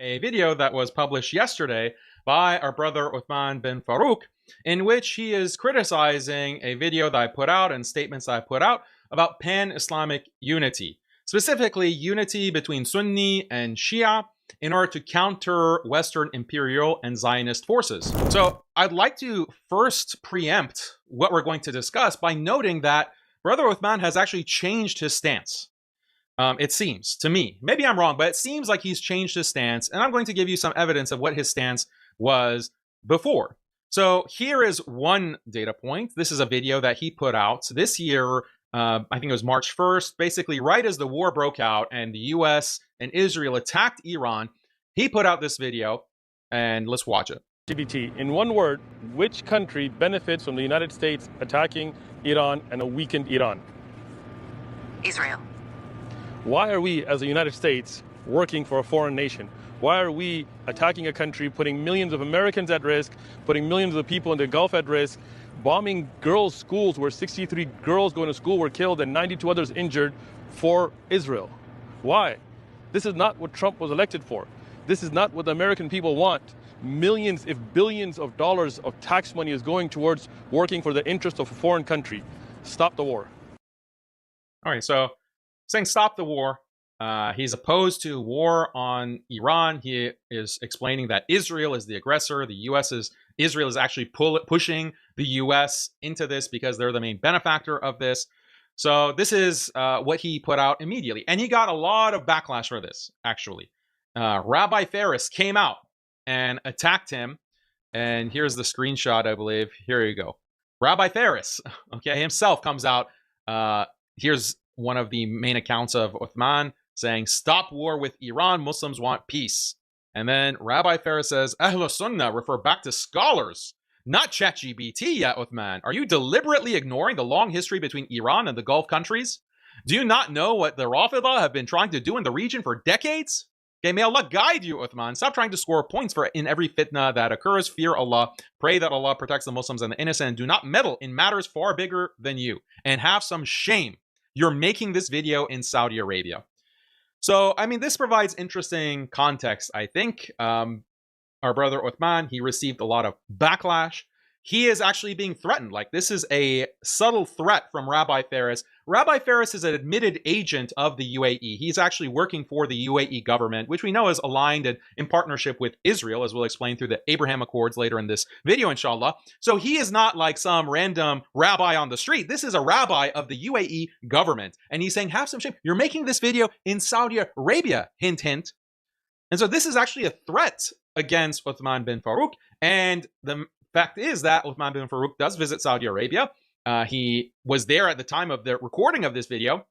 a video that was published yesterday by our brother Uthman bin Farooq, in which he is criticizing a video that I put out and statements I put out about pan-Islamic unity, specifically unity between Sunni and Shia in order to counter Western imperial and Zionist forces. So I'd like to first preempt what we're going to discuss by noting that Brother Uthman has actually changed his stance. It seems to me, maybe I'm wrong, but it seems like he's changed his stance, and I'm going to give you some evidence of what his stance was before. So here is one data point. This is a video that he put out this year. I think it was March 1st, basically right as the war broke out and the US and Israel attacked Iran. He put out this video, and let's watch it. LGBT. In one word, which country benefits from the United States attacking Iran and a weakened Iran? Israel. Why are we, as the United States, working for a foreign nation? Why are we attacking a country, putting millions of Americans at risk, putting millions of people in the Gulf at risk, bombing girls' schools where 63 girls going to school were killed and 92 others injured for Israel? Why? This is not what Trump was elected for. This is not what the American people want. Millions, if billions of dollars of tax money is going towards working for the interest of a foreign country. Stop the war. All right, so saying stop the war. He's opposed to war on Iran. He is explaining that Israel is the aggressor. Israel is actually pushing the US into this because they're the main benefactor of this. So this is what he put out immediately. And he got a lot of backlash for this, actually. Rabbi Faris came out and attacked him. And here's the screenshot, I believe. Here you go. Rabbi Faris, okay, himself comes out. Here's one of the main accounts of Uthman saying, "Stop war with Iran. Muslims want peace." And then Rabbi Faris says, "Ahl Sunnah refer back to scholars, not ChatGPT, ya Uthman. Are you deliberately ignoring the long history between Iran and the Gulf countries? Do you not know what the Rafidah have been trying to do in the region for decades? Okay, may Allah guide you, Uthman. Stop trying to score points in every fitna that occurs. Fear Allah. Pray that Allah protects the Muslims and the innocent. Do not meddle in matters far bigger than you. And have some shame. You're making this video in Saudi Arabia." So, I mean, this provides interesting context, I think. Our brother Uthman, he received a lot of backlash. He is actually being threatened. Like, this is a subtle threat from Rabbi Faris. Rabbi Faris is an admitted agent of the UAE. He's actually working for the UAE government, which we know is aligned and in partnership with Israel, as we'll explain through the Abraham Accords later in this video, inshallah. So he is not like some random rabbi on the street. This is a rabbi of the UAE government. And he's saying, have some shame. You're making this video in Saudi Arabia, hint, hint. And so this is actually a threat against Uthman bin Farooq. And the fact is that Uthman bin Farooq does visit Saudi Arabia. He was there at the time of the recording of this video.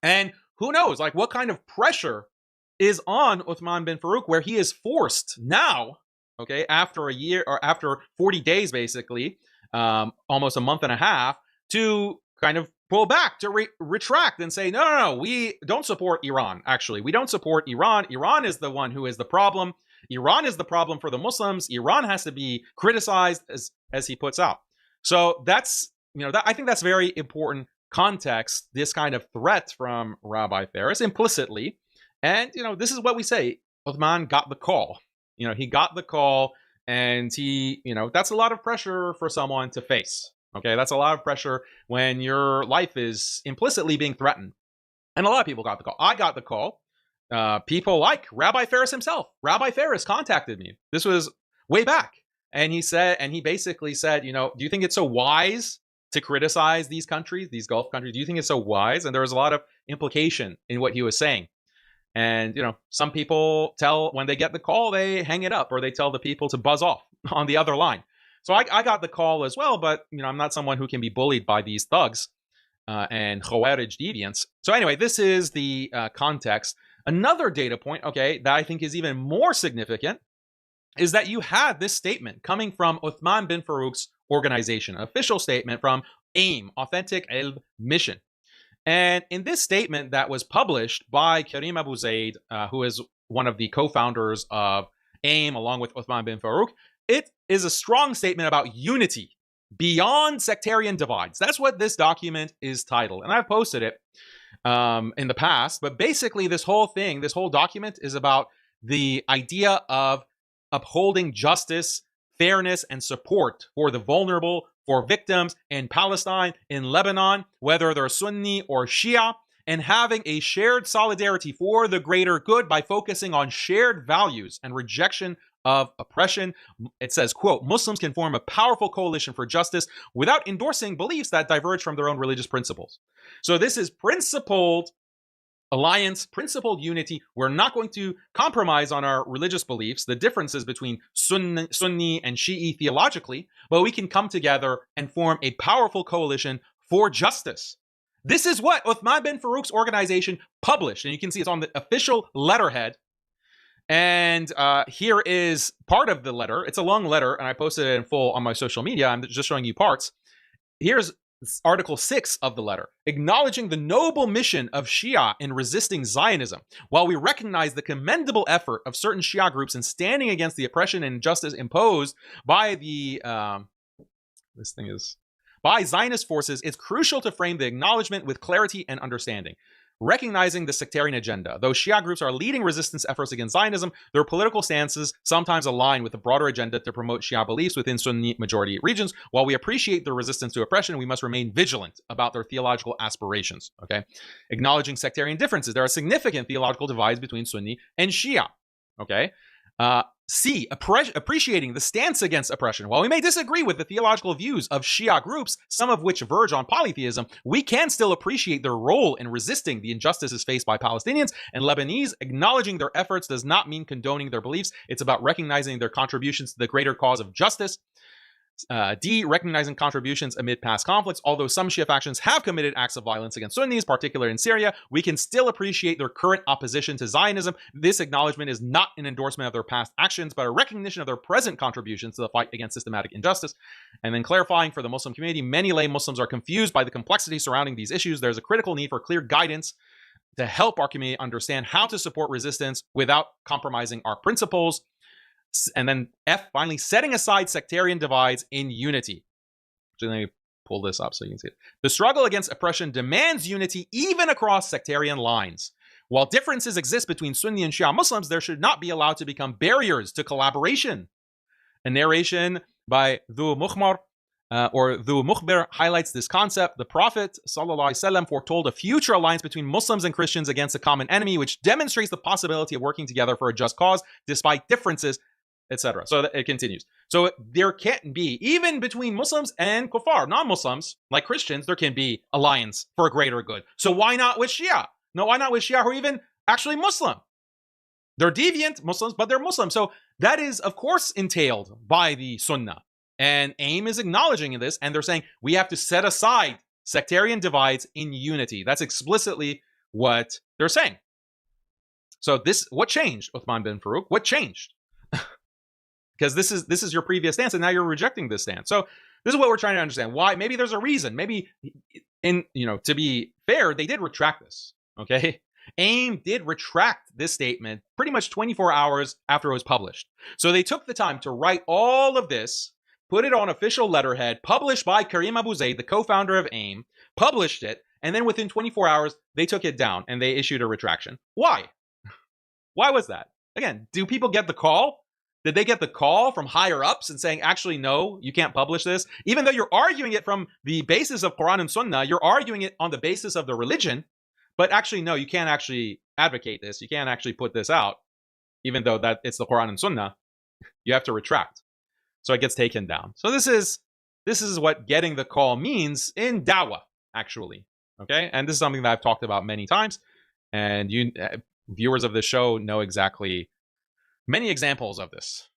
And who knows, like, what kind of pressure is on Uthman bin Farooq where he is forced now, okay, after a year or after 40 days, basically, almost a month and a half, to kind of pull back, to retract and say, no, we don't support Iran, actually. We don't support Iran. Iran is the one who is the problem. Iran is the problem for the Muslims. Iran has to be criticized, as he puts out. So that's, I think that's very important context, this kind of threat from Rabbi Faris implicitly. And, this is what we say. Uthman got the call. He got the call, and he, that's a lot of pressure for someone to face. Okay, that's a lot of pressure when your life is implicitly being threatened. And a lot of people got the call. I got the call. People like Rabbi Faris himself. Rabbi Faris contacted me. This was way back. And he basically said, do you think it's so wise to criticize these countries, these Gulf countries? Do you think it's so wise? And there was a lot of implication in what he was saying. And, some people when they get the call, they hang it up, or they tell the people to buzz off on the other line. So I got the call as well, but, I'm not someone who can be bullied by these thugs and Khawarij deviants. So anyway, this is the context. Another data point, okay, that I think is even more significant is that you had this statement coming from Uthman bin Farooq's organization, an official statement from AIM, Authentic Ilm Mission. And in this statement that was published by Karim Abu Zaid, who is one of the co-founders of AIM, along with Uthman bin Farooq, it is a strong statement about unity beyond sectarian divides. That's what this document is titled. And I've posted it in the past. But basically, this whole document is about the idea of upholding justice, fairness, and support for the vulnerable, for victims in Palestine, in Lebanon, whether they're Sunni or Shia, and having a shared solidarity for the greater good by focusing on shared values and rejection of oppression. It says, quote, Muslims can form a powerful coalition for justice without endorsing beliefs that diverge from their own religious principles. So this is principled alliance, principled unity. We're not going to compromise on our religious beliefs, the differences between Sunni and Shi'i theologically, but we can come together and form a powerful coalition for justice. This is what Uthman bin Farooq's organization published, and you can see it's on the official letterhead. And here is part of the letter. It's a long letter, and I posted it in full on my social media. I'm just showing you parts. Here's Article 6 of the letter, acknowledging the noble mission of Shia in resisting Zionism. While we recognize the commendable effort of certain Shia groups in standing against the oppression and injustice imposed by the by Zionist forces, it's crucial to frame the acknowledgement with clarity and understanding. Recognizing the sectarian agenda. Though Shia groups are leading resistance efforts against Zionism, their political stances sometimes align with the broader agenda to promote Shia beliefs within Sunni majority regions. While we appreciate their resistance to oppression, we must remain vigilant about their theological aspirations. Okay, acknowledging sectarian differences. There are significant theological divides between Sunni and Shia. Okay. C, appreciating the stance against oppression. While we may disagree with the theological views of Shia groups, some of which verge on polytheism, we can still appreciate their role in resisting the injustices faced by Palestinians and Lebanese. Acknowledging their efforts does not mean condoning their beliefs. It's about recognizing their contributions to the greater cause of justice. D, recognizing contributions amid past conflicts. Although some Shia factions have committed acts of violence against Sunnis, particularly in Syria, we can still appreciate their current opposition to Zionism. This acknowledgement is not an endorsement of their past actions, but a recognition of their present contributions to the fight against systematic injustice. And then clarifying for the Muslim community, many lay Muslims are confused by the complexity surrounding these issues. There's a critical need for clear guidance to help our community understand how to support resistance without compromising our principles. And then F, finally, setting aside sectarian divides in unity. So let me pull this up so you can see it. The struggle against oppression demands unity even across sectarian lines. While differences exist between Sunni and Shia Muslims, there should not be allowed to become barriers to collaboration. A narration by Dhu Mukhbar Dhu Mukhbir highlights this concept. The Prophet ﷺ foretold a future alliance between Muslims and Christians against a common enemy, which demonstrates the possibility of working together for a just cause despite differences, etc. So it continues. So there can't be, even between Muslims and kuffar, non-Muslims, like Christians, there can be alliance for a greater good. So why not with Shia? No, why not with Shia who are even actually Muslim? They're deviant Muslims, but they're Muslim. So that is, of course, entailed by the Sunnah. And AIM is acknowledging this, and they're saying we have to set aside sectarian divides in unity. That's explicitly what they're saying. So what changed, Uthman bin Farooq? What changed? Because this is your previous stance, and now you're rejecting this stance. So this is what we're trying to understand. Why? Maybe there's a reason. Maybe, to be fair, they did retract this. Okay, AIM did retract this statement pretty much 24 hours after it was published. So they took the time to write all of this, put it on official letterhead, published by Karim Abu Zaid, the co-founder of AIM, published it, and then within 24 hours they took it down and they issued a retraction. Why? Why was that? Again, do people get the call? Did they get the call from higher ups and saying, actually, no, you can't publish this? Even though you're arguing it from the basis of Quran and Sunnah, you're arguing it on the basis of the religion, but actually, no, you can't actually advocate this. You can't actually put this out, even though that it's the Quran and Sunnah. You have to retract. So it gets taken down. So this is what getting the call means in dawah, actually. Okay, and this is something that I've talked about many times, and you viewers of the show know exactly many examples of this.